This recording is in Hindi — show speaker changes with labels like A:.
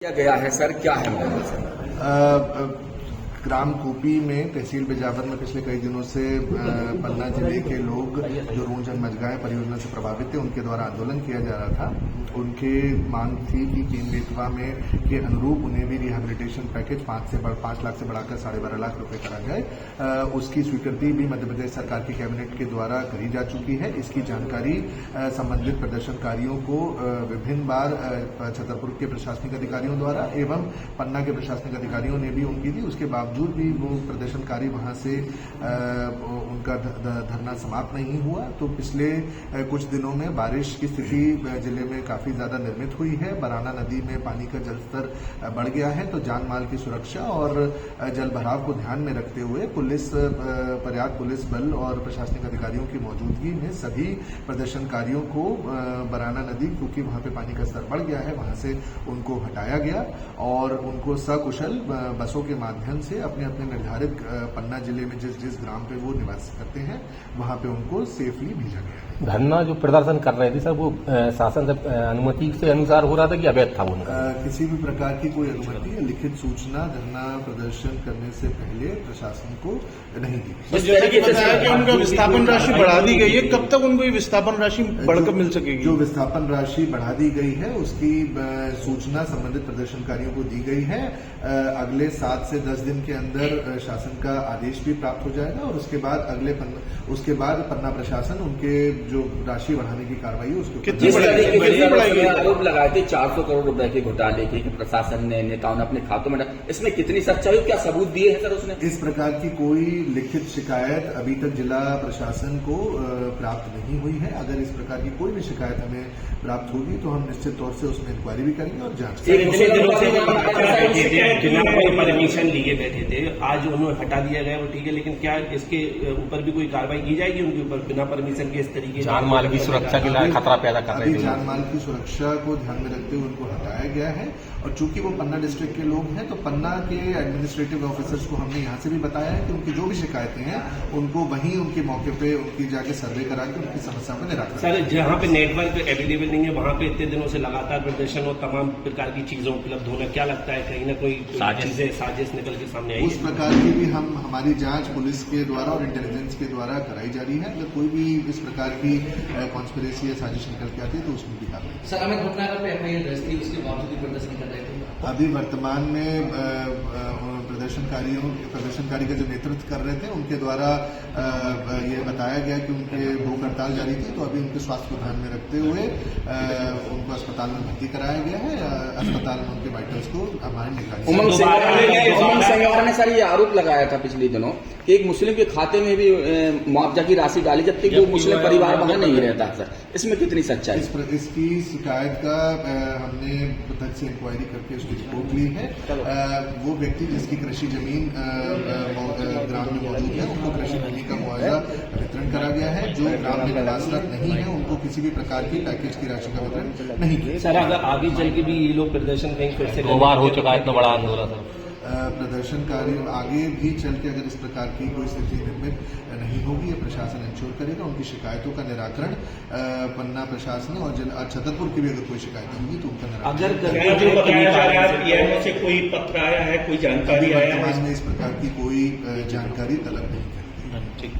A: किया गया है सर, क्या है मामला सर?
B: ग्राम कूपी में तहसील बिजावर में पिछले कई दिनों से पन्ना जिले के लोग जो रोंजन मजगाएं परियोजना से प्रभावित थे उनके द्वारा आंदोलन किया जा रहा था। उनके मांग थी कि केन बेतवा में के अनुरूप उन्हें भी रिहेबिलिटेशन पैकेज 5 लाख से बढ़ाकर 12.5 लाख रुपए करा जाए। उसकी स्वीकृति भी मध्य प्रदेश सरकार की कैबिनेट के द्वारा करी जा चुकी है। इसकी जानकारी संबंधित प्रदर्शनकारियों को विभिन्न बार छतरपुर के प्रशासनिक अधिकारियों द्वारा एवं पन्ना के प्रशासनिक अधिकारियों ने भी उनकी दी। उसके बावजूद भी वो प्रदर्शनकारी वहां से उनका धरना समाप्त नहीं हुआ। तो पिछले कुछ दिनों में बारिश की स्थिति जिले में काफी ज्यादा निर्मित हुई है। बराना नदी में पानी का जलस्तर बढ़ गया है। तो जान माल की सुरक्षा और जल भराव को ध्यान में रखते हुए पर्याप्त पुलिस बल और प्रशासनिक अधिकारियों की मौजूदगी में सभी प्रदर्शनकारियों को बराना नदी, क्योंकि वहां पे पानी का स्तर बढ़ गया है, वहां से उनको हटाया गया और उनको सकुशल बसों के माध्यम से अपने अपने निर्धारित पन्ना जिले में जिस ग्राम पे वो निवास करते हैं वहां पे उनको सेफली भेजा गया है।
C: धरना जो प्रदर्शन कर रहे थे सर, वो शासन से अनुमति से अनुसार हो रहा था कि अवैध था? उनका
B: किसी भी प्रकार की कोई अनुमति या लिखित सूचना धरना प्रदर्शन करने से पहले प्रशासन को नहीं दी।
D: जैसे कि बताया कि उनका विस्थापन राशि बढ़ा दी गई है, कब तक उनको विस्थापन राशि बढ़कर मिल सकेगी?
B: जो विस्थापन राशि बढ़ा दी गई है उसकी सूचना संबंधित प्रदर्शनकारियों को दी गई है। अगले 7 से 10 दिन के अंदर शासन का आदेश भी प्राप्त हो जाएगा और उसके बाद पन्ना प्रशासन उनके जो राशि बढ़ाने की कार्रवाई है उसको
A: कितनी आरोप लगाए थे 400 करोड़ रुपए के घोटाले के कि प्रशासन ने, नेताओं ने अपने खातों में, इसमें कितनी सच्चाई, क्या सबूत दिए हैं सर उसने?
B: इस प्रकार की कोई लिखित शिकायत अभी तक जिला प्रशासन को प्राप्त नहीं हुई है। अगर इस प्रकार की कोई भी शिकायत हमें प्राप्त होगी तो हम निश्चित तौर से उसमें इंक्वायरी भी करेंगे और जांच
E: करेंगे। परमिशन लिए बैठे थे, आज उन्हें हटा दिया गया, वो ठीक है, लेकिन क्या इसके ऊपर भी कोई कार्रवाई की जाएगी उनके ऊपर बिना परमिशन के? इस तरीके
C: जान माल की सुरक्षा के लिए खतरा पैदा कर रहे थे।
B: जान माल की सुरक्षा को ध्यान में रखते हुए उनको हटाया गया है और चूंकि वो पन्ना डिस्ट्रिक्ट के लोग हैं तो पन्ना के एडमिनिस्ट्रेटिव ऑफिसर्स को हमने यहाँ से भी बताया है कि उनकी जो भी शिकायतें हैं उनको वहीं उनके मौके पे उनकी जाके सर्वे करा के उनकी समस्या का निराकरण।
E: सर, जहाँ पे नेटवर्क अवेलेबल नहीं है वहाँ पे इतने दिनों से लगातार प्रदर्शन और तमाम प्रकार की चीजों उपलब्ध होना, क्या लगता है कहीं ना कोई साजिश निकल के सामने आई?
B: उस प्रकार की भी हमारी जांच पुलिस के द्वारा और इंटेलिजेंस के द्वारा कराई जा रही है। अगर कोई भी इस प्रकार की कॉन्स्पिरेसी या साजिश निकल के आती है तो उसमें भी कार्रवाई।
F: सर, हमें घटना पे एफआईआर दर्ज थी, उसके बावजूद भी प्रदर्शन कर रहे थे।
B: अभी वर्तमान में प्रदर्शनकारी का जो नेतृत्व कर रहे थे उनके द्वारा ये बताया गया कि उनके भूख हड़ताल जारी थी, तो अभी उनके स्वास्थ्य को ध्यान में रखते हुए उनको अस्पताल में भर्ती कराया गया है। अस्पताल में उनके वाइटल्स को हमारे निगरानी।
A: उमंग सिंघार ने सर ये आरोप लगाया था पिछले दिनों कि एक मुस्लिम के खाते में भी मुआवजा की राशि डाली, जबकि वो मुस्लिम परिवार वहां नहीं रहता सर, इसमें कितनी सच्चाई?
B: इसकी शिकायत का हमने तक से इंक्वायरी करके उसकी रिपोर्ट ली है। वो व्यक्ति जिसकी कृषि जमीन ग्राम में मौजूद है उनको कृषि भूमि का मुआवजा वितरण करा गया है। जो ग्राम में निवासरत नहीं है उनको किसी भी प्रकार की पैकेज की राशि का वितरण नहीं किया।
E: सर, अगर आगे चल के भी ये लोग प्रदर्शन कहीं फिर से
C: 2 बार हो चुका है, इतना बड़ा आंदोलन था।
B: प्रदर्शनकारी आगे भी चल के अगर इस प्रकार की कोई स्थिति निर्मित नहीं होगी, ये प्रशासन इंश्योर करेगा। उनकी शिकायतों का निराकरण पन्ना प्रशासन और छतरपुर की भी अगर कोई शिकायत होगी तो उनका
E: निराकरण। से कोई पत्र आया है, कोई जानकारी आया है?
B: इस प्रकार की कोई जानकारी तलब नहीं करेगी।